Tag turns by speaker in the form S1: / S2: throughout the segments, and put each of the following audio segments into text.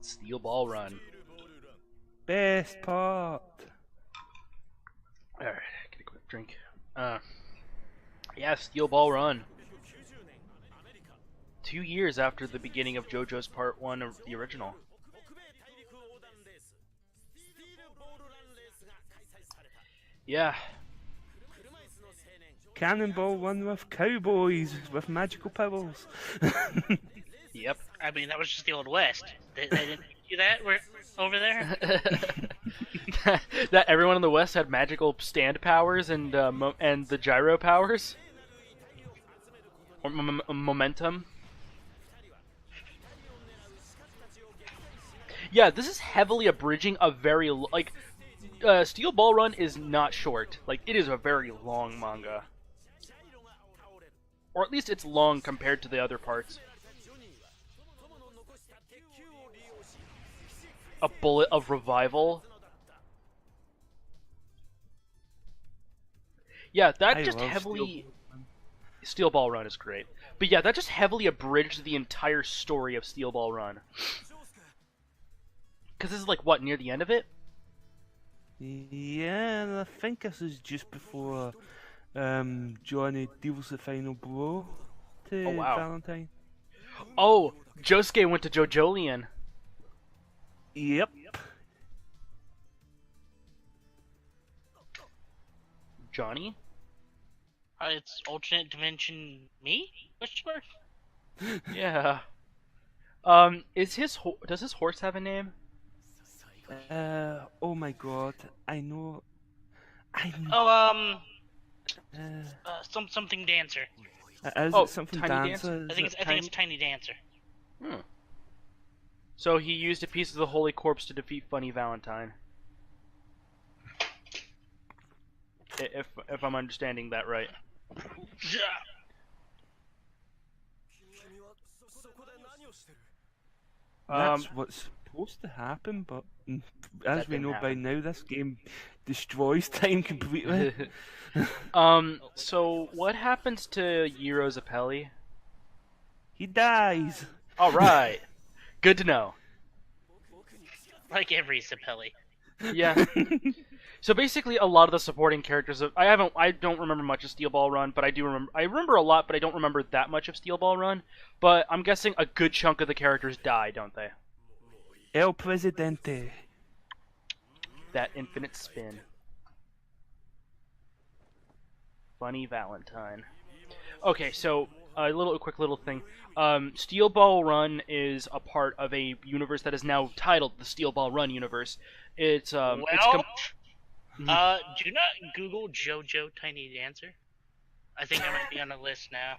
S1: Steel Ball Run.
S2: Best part.
S1: Alright, get a quick drink. Yeah, Steel Ball Run. 2 years after the beginning of JoJo's Part 1 of the original. Yeah.
S2: Cannonball Run with cowboys with magical powers.
S1: Yep.
S3: I mean, that was just the Old West. They didn't do that over there?
S1: That everyone in the West had magical stand powers and the gyro powers? Or momentum? Yeah, this is heavily abridging a very, Steel Ball Run is not short. Like, it is a very long manga. Or at least it's long compared to the other parts. A bullet of revival. Yeah, that just heavily... Steel Ball Run is great. But yeah, that just heavily abridged the entire story of Steel Ball Run. Because this is like, what, near the end of it?
S2: Yeah, and I think this is just before Johnny deals the final blow to Valentine.
S1: Oh, Josuke went to JoJolian.
S2: Yep.
S1: Johnny?
S3: It's alternate dimension me? Question mark?
S1: Yeah. Does his horse have a name?
S2: Oh my god, I know.
S3: Oh, something dancer.
S2: Is it something
S1: Tiny
S2: dancer?
S3: I think it's Tiny Dancer.
S1: Hmm. So he used a piece of the Holy Corpse to defeat Funny Valentine. If I'm understanding that right.
S2: That's what's supposed to happen, but as we know by now, this game destroys time completely.
S1: So what happens to Gyro Zappelli?
S2: He dies.
S1: All right, good to know.
S3: Like every Zappelli.
S1: Yeah. So basically, a lot of the supporting characters. I don't remember much of Steel Ball Run, but I do remember. I remember a lot, but I don't remember that much of Steel Ball Run. But I'm guessing a good chunk of the characters die, don't they?
S2: El Presidente.
S1: That infinite spin. Funny Valentine. Okay, so a quick little thing. Steel Ball Run is a part of a universe that is now titled the Steel Ball Run universe. It's
S3: do not Google JoJo Tiny Dancer. I think I might be on the list now.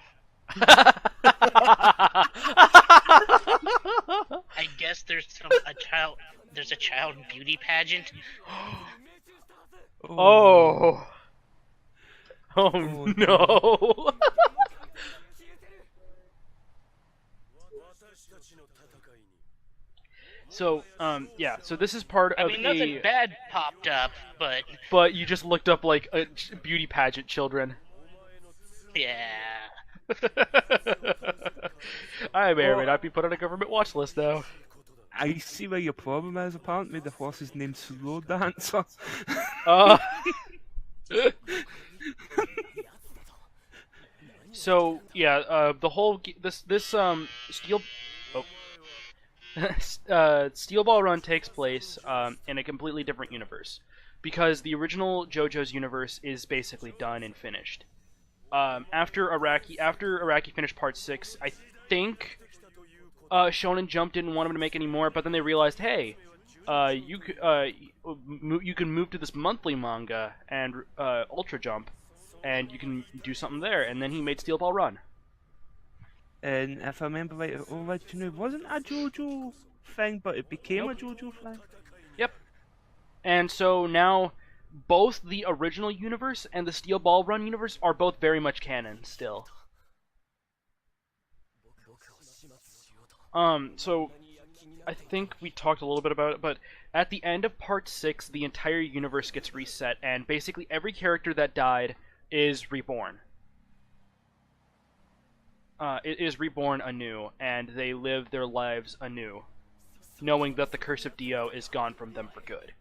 S3: I guess there's a child beauty pageant.
S1: Oh. Oh no. So, yeah, so this is part of
S3: nothing bad popped up, but...
S1: But you just looked up, like, a beauty pageant children.
S3: Yeah.
S1: I may or may not be put on a government watch list now.
S2: I see where your problem is. Apparently the horse is named Slow Dancer.
S1: So, yeah, the whole... Steel Ball Run takes place in a completely different universe, because the original JoJo's universe is basically done and finished. After Araki finished Part 6, I think Shonen Jump didn't want him to make any more, but then they realized, hey, you can move to this monthly manga and Ultra Jump, and you can do something there, and then he made Steel Ball Run.
S2: And if I remember right, it originally wasn't a JoJo thing, but it became a JoJo thing.
S1: Yep. And so now, both the original universe and the Steel Ball Run universe are both very much canon still. So I think we talked a little bit about it, but at the end of Part 6, the entire universe gets reset, and basically every character that died is reborn. It is reborn anew, and they live their lives anew. knowing that the curse of Dio is gone from them for good.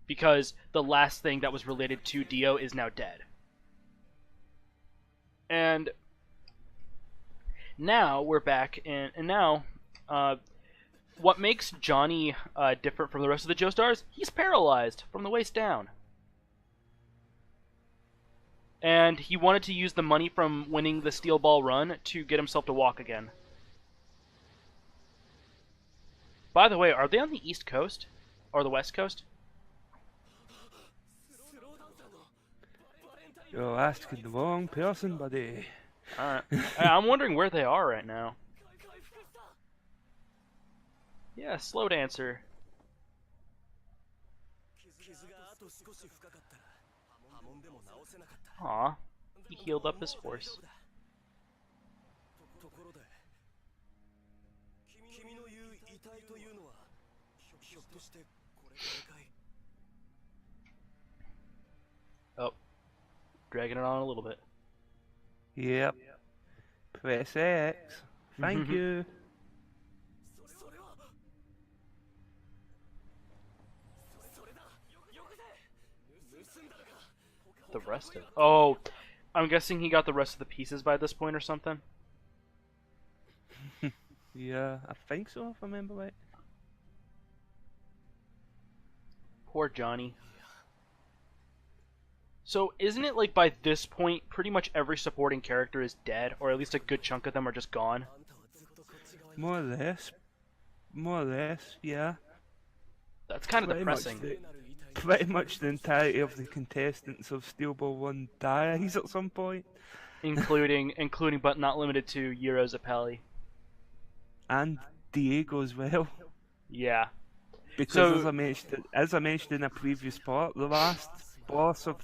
S1: Because the last thing that was related to Dio is now dead. And now we're back in, and now, what makes Johnny different from the rest of the Joestars? He's paralyzed from the waist down. And he wanted to use the money from winning the Steel Ball run to get himself to walk again. By the way, are they on the East Coast? Or the West Coast?
S2: You're asking the wrong person, buddy.
S1: Alright. I'm wondering where they are right now. Yeah, slow dancer. Aw, he healed up his horse. Oh, dragging it on a little bit.
S2: Yep. Press X. Thank you.
S1: The rest of... Oh, I'm guessing he got the rest of the pieces by this point or something?
S2: Yeah, I think so, if I remember right.
S1: Poor Johnny. So, isn't it like by this point, pretty much every supporting character is dead, or at least a good chunk of them are just gone?
S2: More or less. More or less, yeah.
S1: That's kind of depressing.
S2: Pretty much the entirety of the contestants of Steel Ball 1 dies at some point.
S1: including but not limited to Gyro Zappelli.
S2: And Diego as well.
S1: Yeah.
S2: Because
S1: So,
S2: as I mentioned in a previous part, the last boss of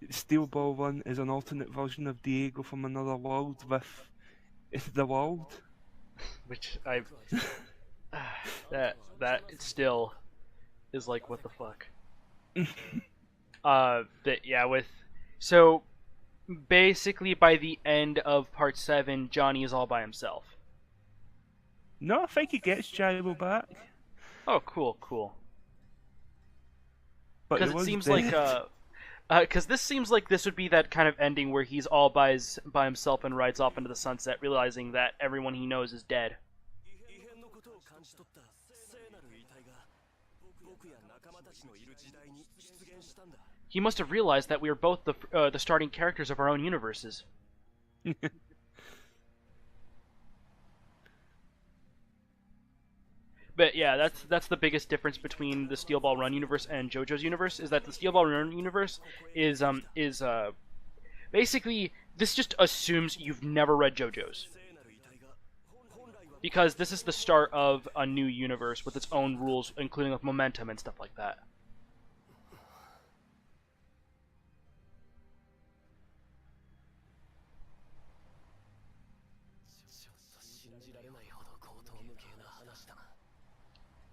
S2: Steel Ball 1 is an alternate version of Diego from another world with the world.
S1: which I that still is like, what the fuck. But yeah, so basically by the end of part 7, Johnny is all by himself.
S2: No, I think he gets Gyro back.
S1: Oh, cool.
S2: But
S1: Because it seems like because this seems like this would be that kind of ending where he's all by himself and rides off into the sunset, realizing that everyone he knows is dead. He must have realized that we are both the starting characters of our own universes. But yeah, that's the biggest difference between the Steel Ball Run universe and JoJo's universe, is that the Steel Ball Run universe is basically, this just assumes you've never read JoJo's. Because this is the start of a new universe with its own rules, including with momentum and stuff like that.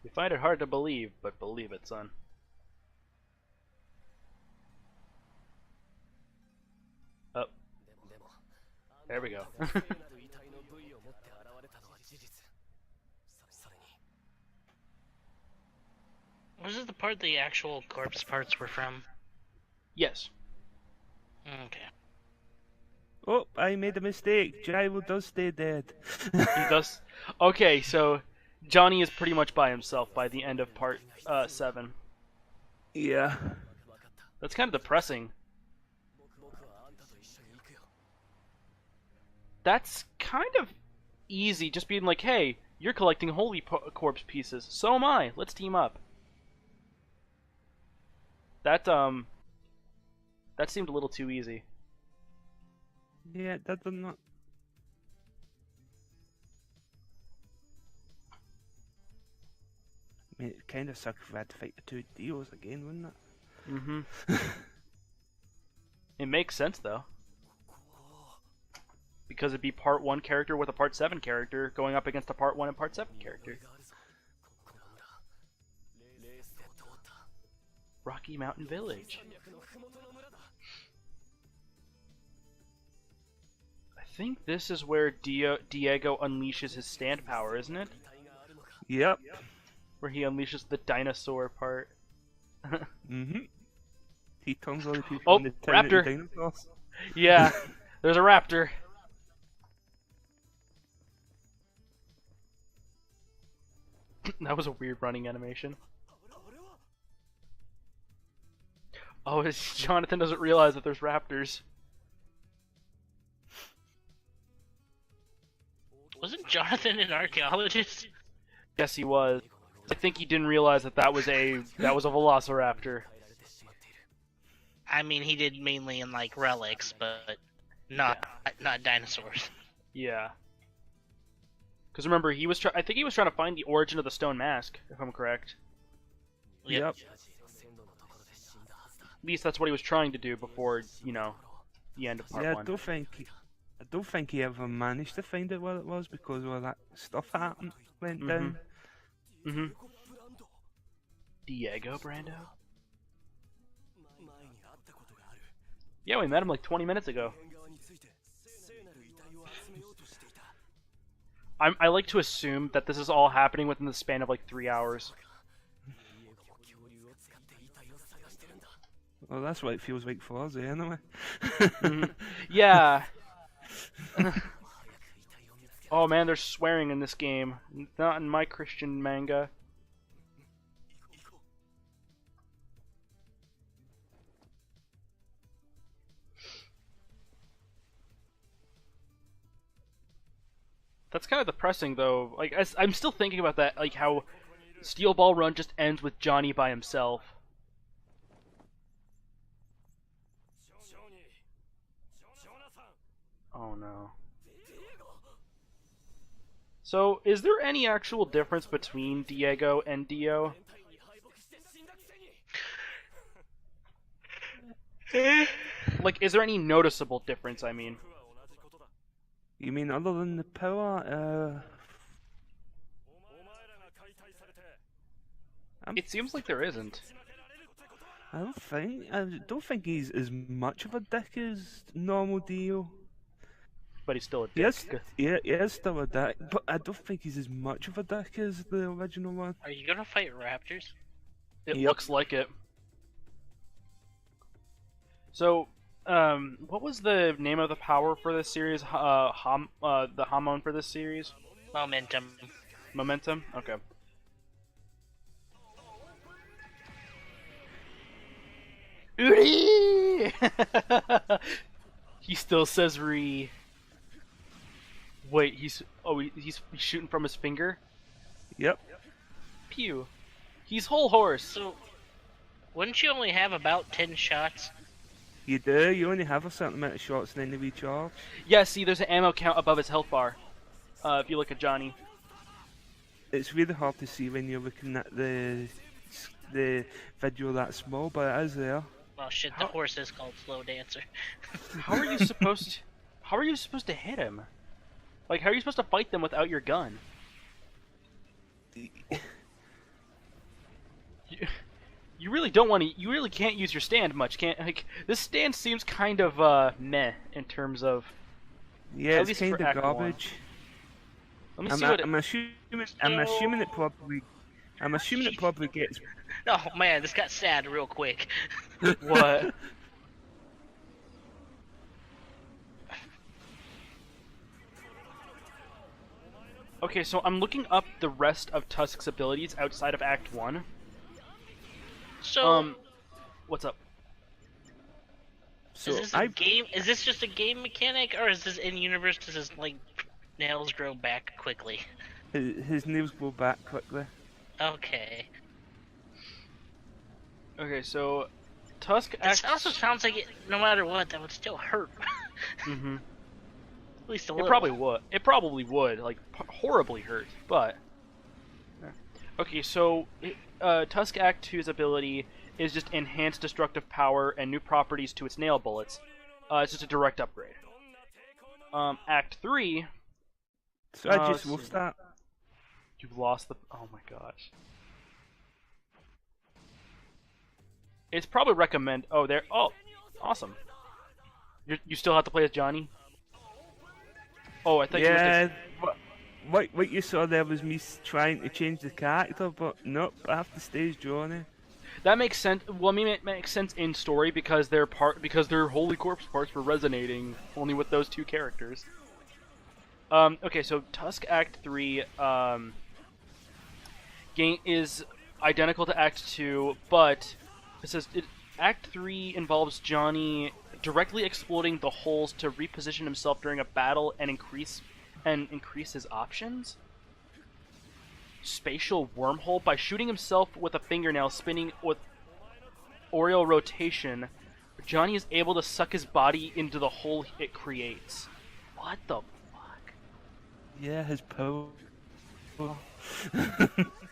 S1: You find it hard to believe, but believe it, son. Oh. There we go.
S3: Was this the part the actual corpse parts were from?
S1: Yes.
S3: Okay.
S2: Oh, I made a mistake. Gyro does stay dead.
S1: He does. Okay, so Johnny is pretty much by himself by the end of part 7.
S2: Yeah.
S1: That's kind of depressing. That's kind of easy, just being like, hey, you're collecting holy corpse pieces, so am I, let's team up. That seemed a little too easy.
S2: Yeah, that does not. I mean, it kind of sucks if we had to fight the two Dios again, wouldn't it?
S1: Mm-hmm. It makes sense, though. Because it'd be part 1 character with a part 7 character going up against a part 1 and part 7 character. Rocky Mountain Village. I think this is where Diego unleashes his stand power, isn't it?
S2: Yep.
S1: where he unleashes the dinosaur part.
S2: Mm-hmm. He turns all the people
S1: Oh,
S2: in the town into
S1: raptor.
S2: dinosaurs.
S1: Yeah, there's a raptor. That was a weird running animation. Oh, Jonathan doesn't realize that there's raptors.
S3: Wasn't Jonathan an archaeologist?
S1: Yes, he was. I think he didn't realize that that was a velociraptor.
S3: I mean, he did mainly in like relics, but not dinosaurs.
S1: Yeah. Because remember, I think he was trying to find the origin of the stone mask, if I'm correct.
S2: Yep.
S1: At least that's what he was trying to do before, you know, the end of part
S2: Yeah,
S1: one.
S2: I don't think he ever managed to find out what it was because all that stuff went down.
S1: Mm-hmm. Diego Brando? Yeah, we met him like 20 minutes ago. I like to assume that this is all happening within the span of like 3 hours.
S2: Well, that's what it feels like for us, anyway.
S1: Yeah. Oh man, there's swearing in this game. Not in my Christian manga. That's kind of depressing, though. Like, I'm still thinking about that, like how Steel Ball Run just ends with Johnny by himself. Oh no. So, is there any actual difference between Diego and Dio? Like, is there any noticeable difference, I mean?
S2: You mean other than the power?
S1: It seems like there isn't.
S2: I don't think he's as much of a dick as normal Dio.
S1: But he's still a dick.
S2: Yes, yeah, he is still a dick, but I don't think he's as much of a dick as the original one.
S3: Are you gonna fight raptors?
S1: It
S2: Yep.
S1: looks like it. So, what was the name of the power for this series? The hormone for this series?
S3: Momentum.
S1: Momentum? Okay. Uri! He still says re. Wait, he's shooting from his finger?
S2: Yep.
S1: Pew. He's whole horse.
S3: So, wouldn't you only have about 10 shots?
S2: You do. You only have a certain amount of shots and then they recharge.
S1: Yeah, see, there's an ammo count above his health bar. If you look at Johnny.
S2: It's really hard to see when you're looking at the video that small, but it is there.
S3: Oh shit, the horse is called Slow Dancer.
S1: How are you supposed to hit him? Like, how are you supposed to fight them without your gun? You really don't want to. You really can't use your stand much, can't? Like, this stand seems kind of meh in terms of.
S2: Yeah,
S1: At
S2: it's
S1: least
S2: kind
S1: for
S2: of
S1: Act One.
S2: garbage.
S1: Let me see what.
S2: I'm assuming it probably. I'm assuming it probably gets.
S3: Oh man, this got sad real quick.
S1: What? Okay, so I'm looking up the rest of Tusk's abilities outside of Act 1.
S3: So,
S1: What's up?
S2: So
S3: is this a game? Is this just a game mechanic, or is this in universe? Does his like nails grow back quickly?
S2: his nails grow back quickly.
S3: Okay.
S1: Okay, so Tusk
S3: This also sounds like it, no matter what, that would still hurt.
S1: Mm-hmm.
S3: At least a
S1: It
S3: little.
S1: probably would. It probably would, like, horribly hurt, but... Okay, so Tusk Act 2's ability is just enhanced destructive power and new properties to its nail bullets. It's just a direct upgrade. Act 3...
S2: So I just
S1: let's
S2: lost
S1: see.
S2: that.
S1: You've lost the... Oh my gosh. It's probably recommend... Oh, there... Oh, awesome. You still have to play as Johnny? Oh, I thought you were...
S2: what you saw there was me trying to change the character, but nope, I have to stay as Johnny.
S1: That makes sense. Well, I mean, it makes sense in story because their Holy Corpse parts were resonating only with those two characters. Okay, so Tusk Act 3 game is identical to Act 2, but it says Act 3 involves Johnny directly exploiting the holes to reposition himself during a battle and increase his options. Spatial wormhole by shooting himself with a fingernail spinning with Oriel rotation. Johnny is able to suck his body into the hole it creates. What the fuck?
S2: Yeah, his power.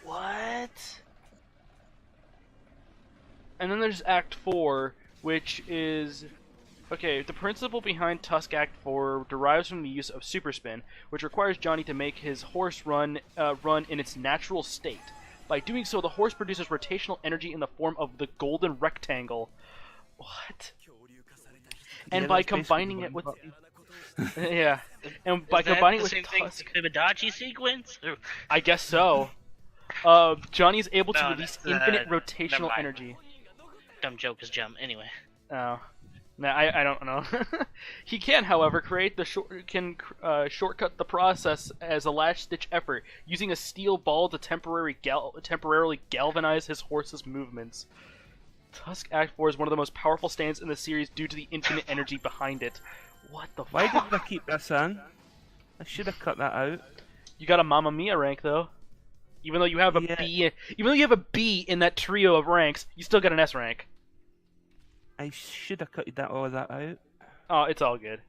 S1: What? And then there's Act 4, which is... Okay, the principle behind Tusk Act 4 derives from the use of super spin, which requires Johnny to make his horse run in its natural state. By doing so, the horse produces rotational energy in the form of the golden rectangle. What? And by combining it with... yeah. And by combining it with Tusk...
S3: the Fibonacci sequence?
S1: I guess so. Johnny is able to release infinite rotational energy.
S3: Dumb joke is jump. Anyway.
S1: Oh. No, I don't know. He can, however, create the shortcut the process as a last-ditch effort, using a steel ball to temporarily galvanize his horse's movements. Tusk Act 4 is one of the most powerful stands in the series due to the infinite energy behind it. What the
S2: Why
S1: fuck?
S2: did I keep this in? I should have cut that out.
S1: You got a Mamma Mia rank, though. Even though you have a B, even though you have a B in that trio of ranks, you still got an S rank.
S2: I should have cut all of that out.
S1: Oh, it's all good.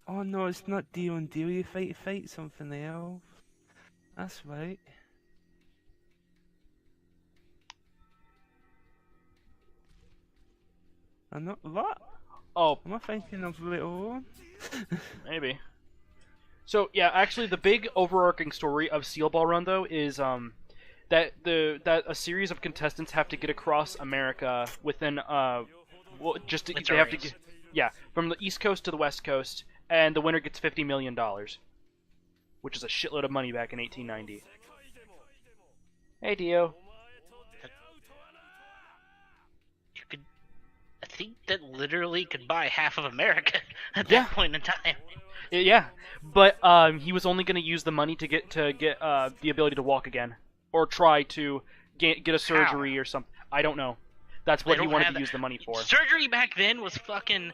S2: Oh no, it's not deal and deal. You fight something else. That's right. I'm not what?
S1: Oh,
S2: Am I thinking of little one?
S1: maybe. So yeah, actually, the big overarching story of Steel Ball Run though is that a series of contestants have to get across America within they have to get from the East Coast to the West Coast, and the winner gets $50 million, which is a shitload of money back in 1890. Hey Dio.
S3: I think that literally could buy half of America at that point in time.
S1: Yeah, but he was only going to use the money to get the ability to walk again, or try to get a surgery or something. I don't know. That's what he wanted to use the money for.
S3: Surgery back then was fucking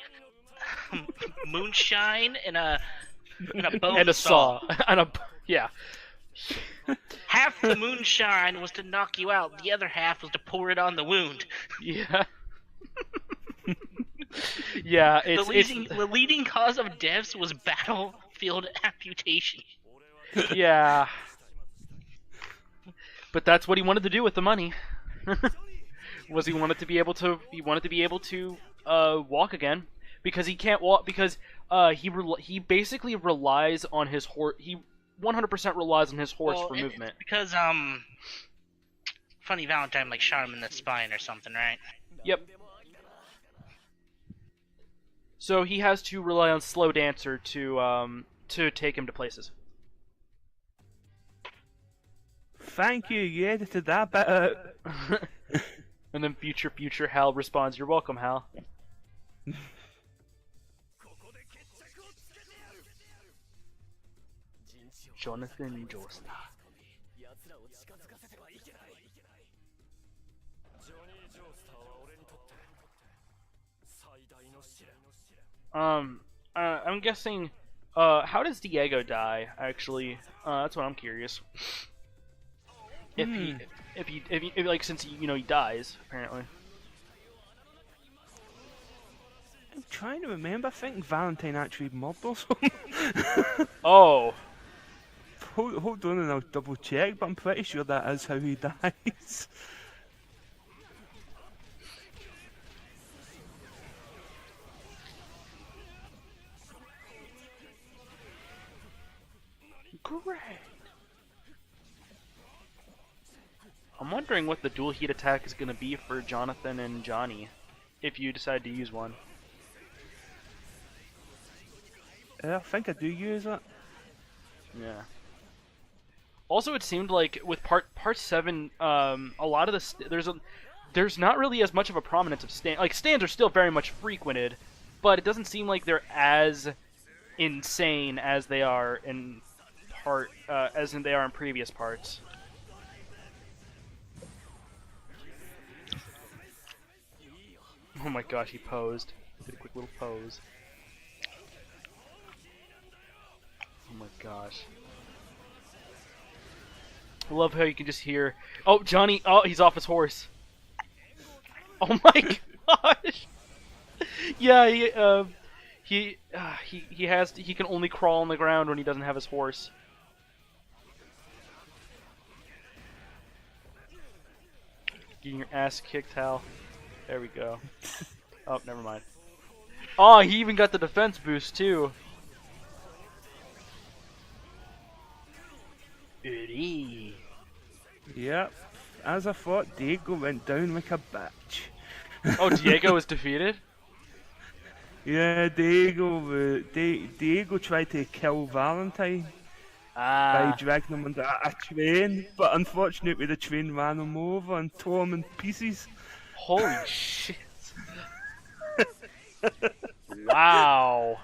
S3: moonshine and a bone
S1: and a saw. And yeah.
S3: Half the moonshine was to knock you out. The other half was to pour it on the wound.
S1: Yeah. Yeah,
S3: the leading cause of deaths was battlefield amputation.
S1: Yeah. But that's what he wanted to do with the money. He wanted to be able to walk again, because he can't walk because he basically relies on his horse. He 100% relies on his horse for movement.
S3: Because Funny Valentine shot him in the spine or something, right?
S1: Yep. So he has to rely on Slow Dancer to take him to places.
S2: Thank you, you edited that bit out.
S1: And then future Hal responds, "You're welcome, Hal." Jonathan Joestar. I'm guessing. How does Diego die? Actually, that's what I'm curious. If he since he dies apparently.
S2: I'm trying to remember. I think Valentine actually mobbed or something.
S1: Oh.
S2: Hold on, and I'll double check. But I'm pretty sure that is how he dies.
S1: Great. I'm wondering what the dual heat attack is going to be for Jonathan and Johnny, if you decide to use one.
S2: I think I do use it.
S1: Yeah. Also, it seemed like with part 7, a lot of there's not really as much of a prominence of stands. Like stands are still very much frequented, but it doesn't seem like they're as insane as they are in they are in previous parts. Oh my gosh, he posed. Did a quick little pose. Oh my gosh. I love how you can just hear. Oh, Johnny! Oh, he's off his horse. Oh my gosh! Yeah, he can only crawl on the ground when he doesn't have his horse. Getting your ass kicked, Hal. There we go. Oh, never mind. Oh, he even got the defense boost too. Goody.
S2: Yep. As I thought, Diego went down like a bitch.
S1: Oh, Diego was defeated?
S2: Yeah, Diego tried to kill Valentine by dragging him under a train, but unfortunately the train ran him over and tore him in pieces.
S1: Holy shit. Wow.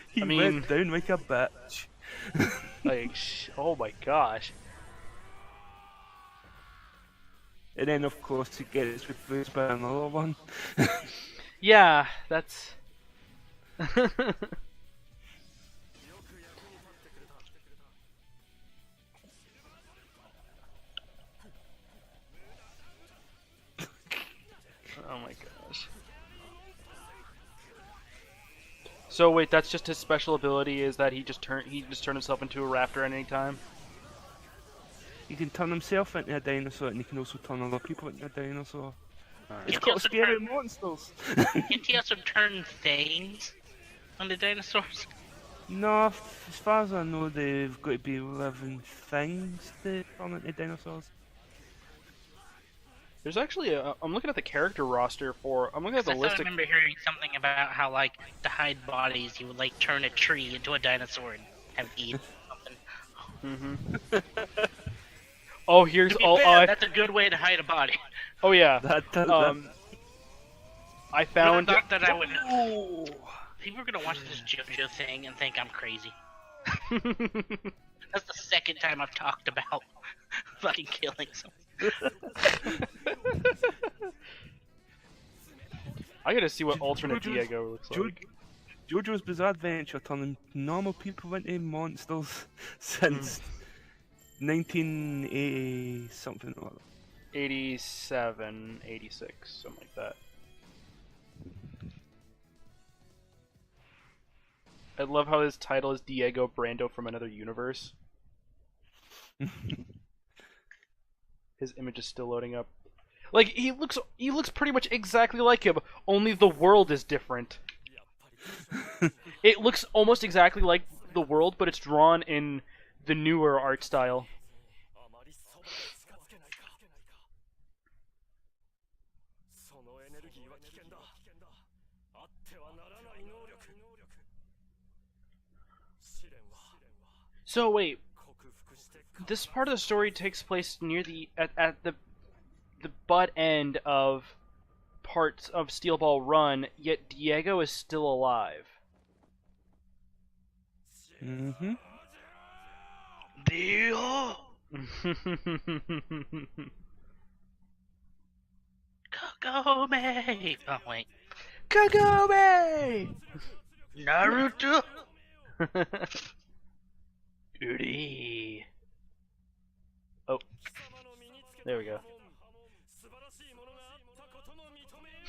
S2: He went down like a bitch.
S1: Like, oh my gosh.
S2: And then, of course, he gets replaced by another one.
S1: Yeah, that's... Oh my gosh. So wait, that's just his special ability, is that he just turned himself into a raptor at any time?
S2: He can turn himself into a dinosaur, and he can also turn other people into a dinosaur. It's
S3: Can't
S2: got
S3: he
S2: scary monsters.
S3: Can't he also turn things on the dinosaurs?
S2: No, as far as I know, they've got to be living things to turn into dinosaurs.
S1: There's actually I'm looking at the character roster for... I'm looking at the list
S3: I remember hearing something about how, like, to hide bodies, you would, like, turn a tree into a dinosaur and have it eat something.
S1: Mm-hmm. Oh, here's all...
S3: that's a good way to hide a body.
S1: Oh, yeah. I found...
S3: I thought that I would... People are gonna watch this JoJo thing and think I'm crazy. That's the second time I've talked about fucking killing someone.
S1: I gotta see what alternate Diego looks like.
S2: JoJo's Bizarre Adventure turning normal people into monsters since 1980 something or other.
S1: 87, 86, something like that. I love how his title is Diego Brando from another universe. His image is still loading up. Like, he looks pretty much exactly like him, only the world is different. It looks almost exactly like the world, but it's drawn in the newer art style. So wait, this part of the story takes place near at the butt end of parts of Steel Ball Run, yet Diego is still alive.
S2: Mm-hmm.
S3: Diego! Kagome! Oh, wait.
S1: Kagome!
S3: Naruto!
S1: Uri. Oh. There we go.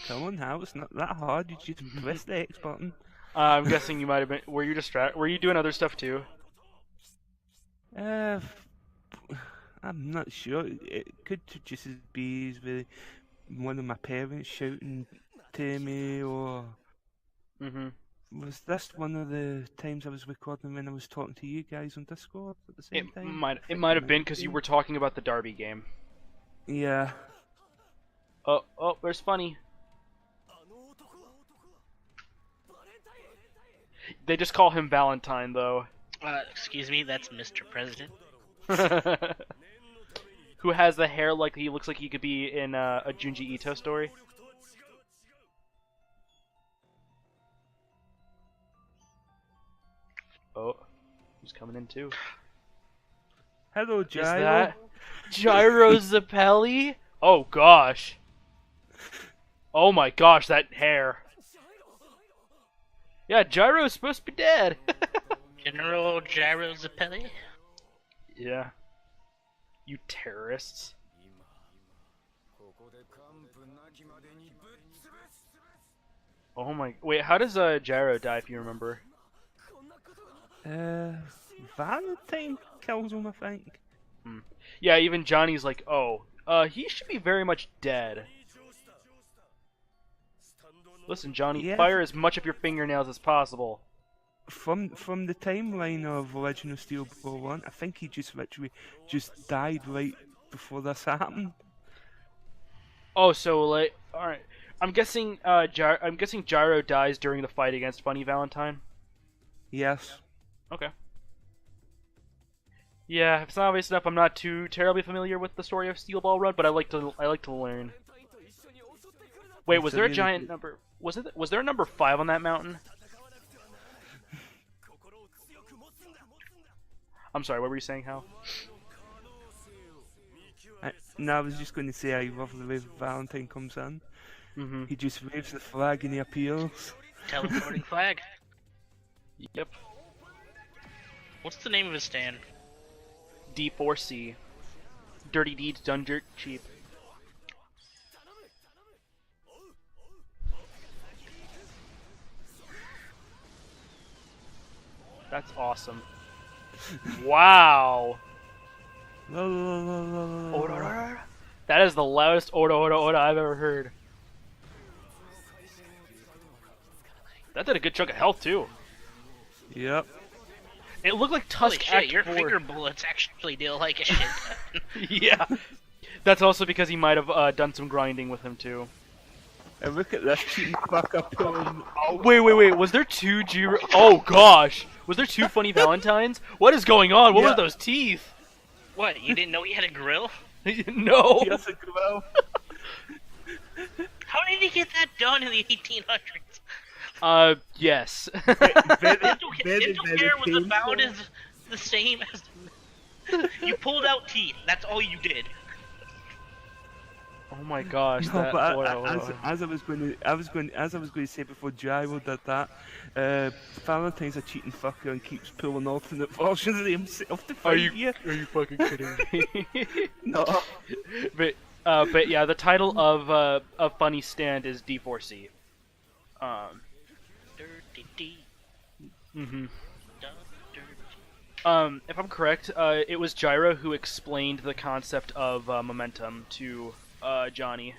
S2: Come on, Hal, it's not that hard. You just press the X button.
S1: I'm guessing you might have been. Were you Were you doing other stuff too?
S2: I'm not sure. It could just be with one of my parents shouting to me, or was this one of the times I was recording when I was talking to you guys on Discord at the same time?
S1: It might have been because you were talking about the Derby game.
S2: Yeah.
S1: Oh, where's Funny? They just call him Valentine, though.
S3: Excuse me, that's Mr. President.
S1: Who has the hair like he looks like he could be in a Junji Ito story. Oh, he's coming in too.
S2: Hello, Gyro.
S1: Is that Gyro Zappelli? Oh gosh. Oh my gosh, that hair. Yeah, Gyro's supposed to be dead.
S3: General Gyro Zappelli?
S1: Yeah. You terrorists. Oh my... Wait, how does Gyro die, if you remember?
S2: Valentine kills him, I think.
S1: Yeah, even Johnny's like, oh, he should be very much dead. Listen, Johnny,
S2: Yeah.
S1: fire as much of your fingernails as possible.
S2: From the timeline of original Steel Ball 1, I think he just literally just died right before this happened.
S1: Oh, so like, all right. I'm guessing Gyro dies during the fight against Funny Valentine.
S2: Yes.
S1: Okay. Yeah, if it's not obvious enough, I'm not too terribly familiar with the story of Steel Ball Run, but I like to learn. Wait, was there a giant number? Was there a number 5 on that mountain? I'm sorry, what were you saying, Hal?
S2: No, I was just going to say I love the way Valentine comes in.
S1: Mm-hmm.
S2: He just waves the flag and he appears.
S3: Teleporting flag.
S1: Yep.
S3: What's the name of his stand?
S1: D4C. Dirty deeds done dirt cheap. That's awesome. Wow. That is the loudest Oda Oda Oda I've ever heard. That did a good chunk of health too.
S2: Yep.
S1: It looked like
S3: Holy
S1: Tusk
S3: shit,
S1: Act
S3: your
S1: 4.
S3: finger bullets actually deal like a shit.
S1: Yeah. That's also because he might have done some grinding with him too.
S2: And look at this cheating fuck up on.
S1: Wait. Was there 2 Gyro? Oh gosh. Was there 2 Funny Valentines? What is going on? What
S2: Yeah.
S1: were those teeth?
S3: What, you didn't know he had a grill?
S1: No.
S2: Yes, it well.
S3: How did he get that done in the 1800s?
S1: Yes.
S3: Dental care was about as the same as... You pulled out teeth, that's all you did.
S1: Oh my gosh.
S2: No,
S1: That,
S2: but
S1: oh.
S2: as I was going to say before Gyro did that, Valentine's a cheating fucker and keeps pulling alternate versions of himself to fight you.
S1: Are you fucking kidding me?
S2: No.
S1: But yeah, the title of Funny Stand is D4C.
S3: Dirty D.
S1: Mm-hmm.
S3: Dirty.
S1: If I'm correct, it was Gyro who explained the concept of momentum to Johnny.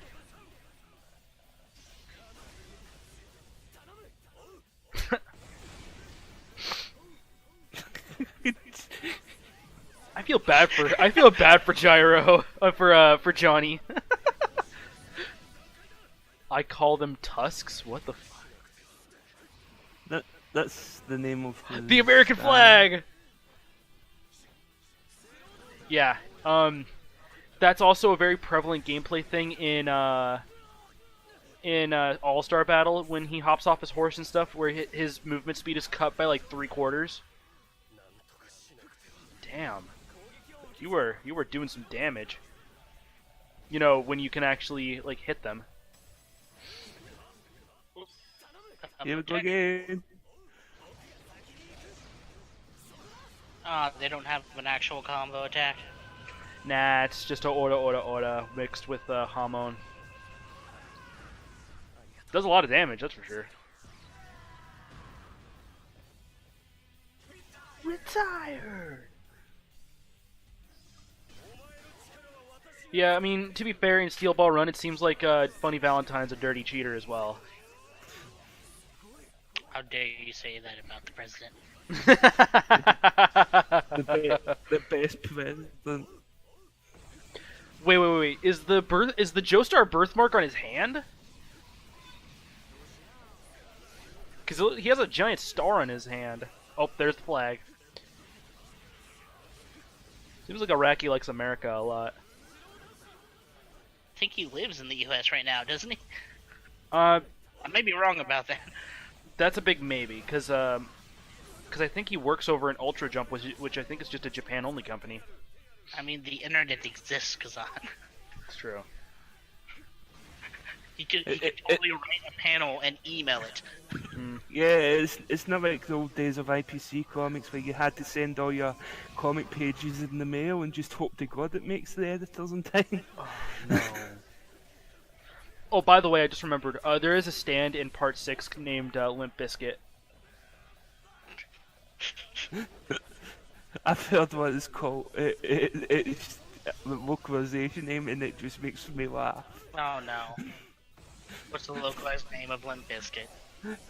S1: I feel bad for Gyro, for Johnny. I call them tusks. What the fuck?
S2: That's the name of
S1: The American flag. Yeah. That's also a very prevalent gameplay thing in All-Star Battle when he hops off his horse and stuff, where his movement speed is cut by like 3/4. Damn. You were doing some damage. You know, when you can actually like hit them.
S2: Here we go again.
S3: They don't have an actual combo attack.
S1: Nah, it's just a Orda mixed with Hamon. Does a lot of damage, that's for sure. Retired! Yeah, I mean, to be fair, in Steel Ball Run, it seems like Funny Valentine's a dirty cheater as well.
S3: How dare you say that about the president?
S2: The best president.
S1: Wait. Is the Joestar birthmark on his hand? Because he has a giant star on his hand. Oh, there's the flag. Seems like Iraqi likes America a lot.
S3: I think he lives in the U.S. right now, doesn't he?
S1: Uh,
S3: I may be wrong about that.
S1: that's a big maybe, because I think he works over in Ultra Jump, which I think is just a Japan-only company.
S3: I mean, the internet exists, Kazan.
S1: It's true.
S3: You could totally write a panel and email it.
S2: Yeah, it's not like the old days of IPC comics where you had to send all your comic pages in the mail and just hope to God it makes the editors in time.
S1: Oh, no. Oh, by the way, I just remembered, there is a stand in Part 6 named Limp Bizkit.
S2: I've heard what it's called. It's the localization name and it just makes me laugh.
S3: Oh no. What's the localized name of Limp Bizkit?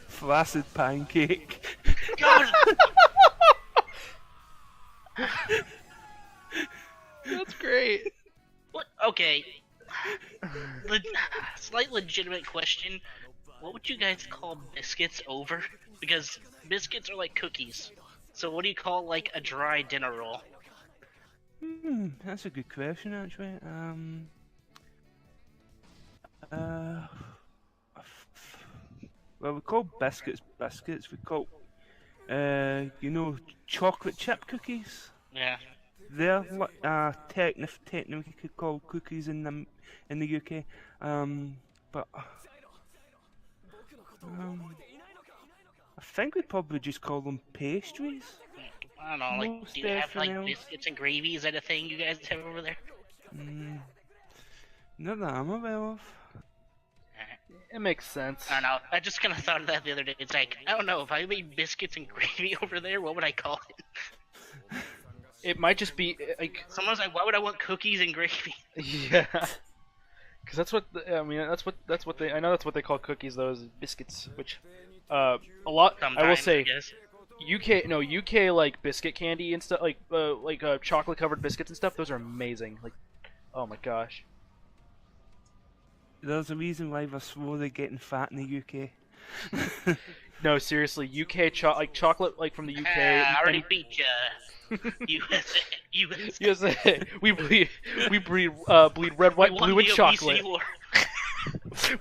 S2: Flaccid Pancake.
S3: God!
S1: That's great.
S3: What? Okay. Slight legitimate question. What would you guys call biscuits over? Because biscuits are like cookies. So what do you call like a dry dinner roll?
S2: That's a good question actually. Well, we call biscuits biscuits. We call, chocolate chip cookies.
S3: Yeah.
S2: They're technically we could call cookies in the UK. But I think we'd probably just call them pastries.
S3: I don't know, like,
S2: Most
S3: do you have like
S2: definitely.
S3: biscuits and gravy? Is that a thing you guys have over there?
S2: Not that I'm aware of.
S1: It makes sense.
S3: I don't know. I just kind of thought of that the other day. It's like, I don't know, if I made biscuits and gravy over there, what would I call it?
S1: It might just be, like...
S3: Someone's like, why would I want cookies and gravy?
S1: Yeah. Because that's what, that's what they, I know that's what they call cookies, though, is biscuits, which, a lot,
S3: Sometimes,
S1: I will say,
S3: I guess.
S1: UK, like, biscuit candy and stuff, like chocolate-covered biscuits and stuff, those are amazing. Like, oh my gosh.
S2: There's a reason why we're slowly getting fat in the UK.
S1: No, seriously, UK chocolate, like, from the UK.
S3: I already beat ya. USA.
S1: USA. We bleed red, white, blue, and chocolate.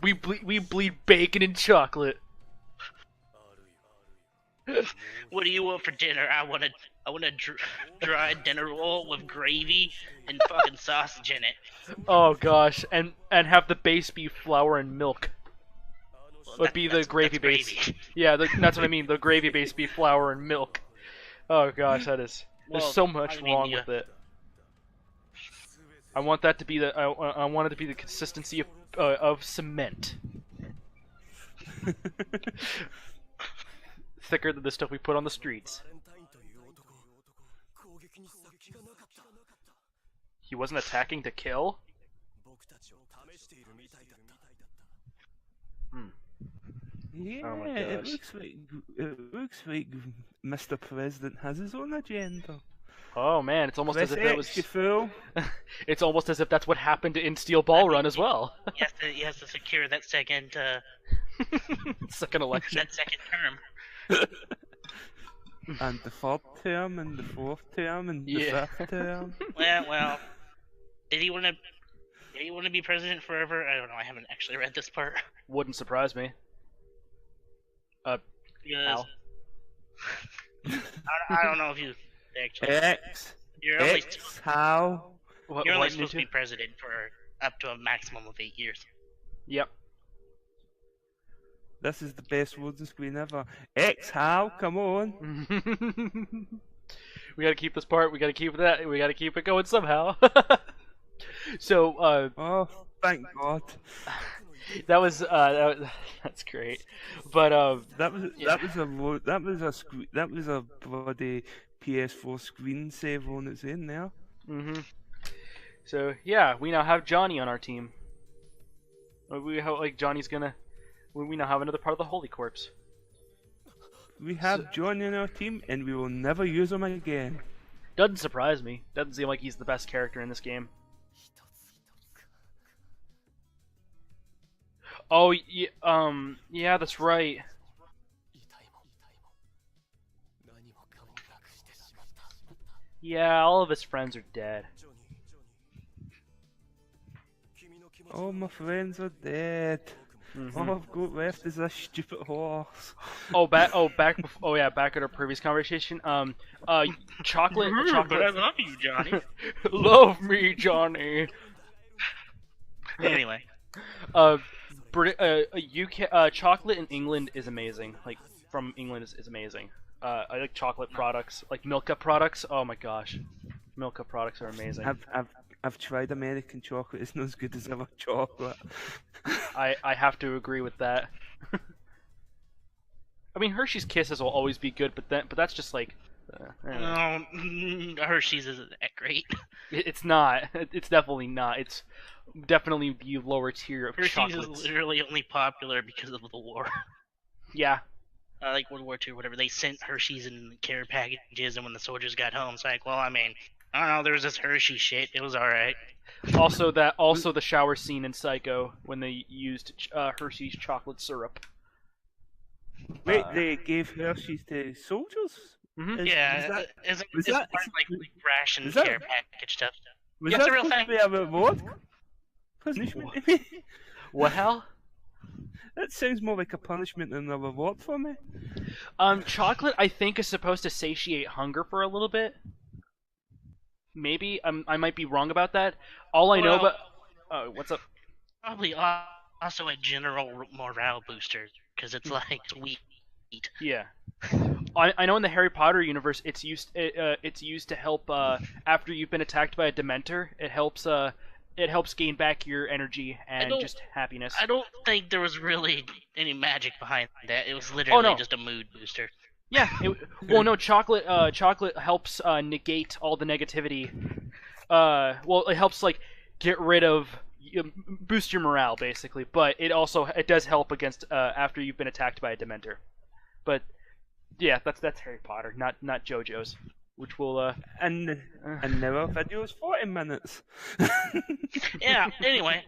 S1: we bleed bacon and chocolate.
S3: What do you want for dinner? I want a dry dinner roll with gravy and fucking sausage in it.
S1: Oh gosh, and have the base be flour and milk.
S3: Well,
S1: Would be the gravy base.
S3: Gravy.
S1: Yeah, that's what I mean. The gravy base be flour and milk. Oh gosh, that is. There's so much wrong with it. I want that to be the. I want it to be the consistency of cement. Thicker than the stuff we put on the streets. He wasn't attacking to kill?
S2: Yeah,
S1: Oh my
S2: it
S1: gosh.
S2: looks like Mr. President has his own agenda.
S1: Oh man, it's almost as if that was.
S2: You fool.
S1: It's almost as if that's what happened in Steel Ball Run as well.
S3: He has to secure that second
S1: Second election.
S3: that second term.
S2: And the third term, and the fourth term, and the
S1: Yeah.
S2: fifth term.
S3: Well, did he want to be president forever? I don't know. I haven't actually read this part.
S1: Wouldn't surprise me.
S3: Because I don't know if you actually. You're only
S2: how?
S3: you're only supposed to be president for up to a maximum of 8 years.
S1: Yep.
S2: This is the best wooden screen ever. How? Come on.
S1: We gotta keep this part. We gotta keep that. We gotta keep it going somehow. So,
S2: Oh, thank God.
S1: that's great. But
S2: That was a bloody PS4 screensaver on its in there.
S1: So yeah, we now have Johnny on our team. We have Johnny's gonna. We now have another part of the Holy Corpse.
S2: We have Johnny on our team, and we will never use him again.
S1: Doesn't surprise me. Doesn't seem like he's the best character in this game. Oh, yeah, that's right. Yeah, all of his friends are dead.
S2: All my friends are dead. All I've got left is this stupid horse.
S1: Back at our previous conversation. Chocolate.
S3: But I love you, Johnny.
S1: Love me, Johnny.
S3: Anyway.
S1: UK chocolate in England is amazing. Like from England is amazing. I like chocolate products, like Milka products. Oh my gosh, Milka products are amazing.
S2: I've tried American chocolate. It's not as good as other chocolate.
S1: I have to agree with that. I mean, Hershey's Kisses will always be good, but that's just like.
S3: No, Hershey's isn't that great.
S1: It's not. It's definitely not. It's definitely the lower tier of
S3: Hershey's
S1: chocolates.
S3: is literally only popular because of the war.
S1: Yeah.
S3: Like World War II, whatever. They sent Hershey's in care packages, and when the soldiers got home, it's like, well, I mean, I don't know. There was this Hershey shit. It was all right.
S1: Also the shower scene in Psycho when they used Hershey's chocolate syrup.
S2: Wait, they gave Hershey's to soldiers?
S1: Mm-hmm.
S3: It's part of, like ration care package stuff.
S2: Was
S3: Yeah,
S2: that
S3: it's a real
S2: supposed to
S3: thing.
S2: be a reward? Punishment to me?
S1: What hell?
S2: That sounds more like a punishment than a reward for me.
S1: Chocolate I think is supposed to satiate hunger for a little bit. Maybe I might be wrong about that. All I know about what's up?
S3: Probably also a general morale booster because it's like sweet.
S1: Yeah. I know in the Harry Potter universe it's used to help after you've been attacked by a Dementor. It helps gain back your energy and just happiness.
S3: I don't think there was really any magic behind that. It was literally just a mood booster.
S1: Yeah. Well, no, chocolate helps negate all the negativity. It helps like get rid of boost your morale basically, but it does help against after you've been attacked by a Dementor. But yeah, that's Harry Potter, not JoJo's, which will
S2: And now our video is 40 minutes.
S3: Yeah. Anyway.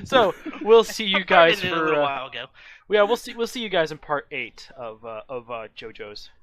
S1: So we'll see you guys
S3: a
S1: for
S3: little while ago.
S1: yeah, we'll see you guys in part 8 of JoJo's.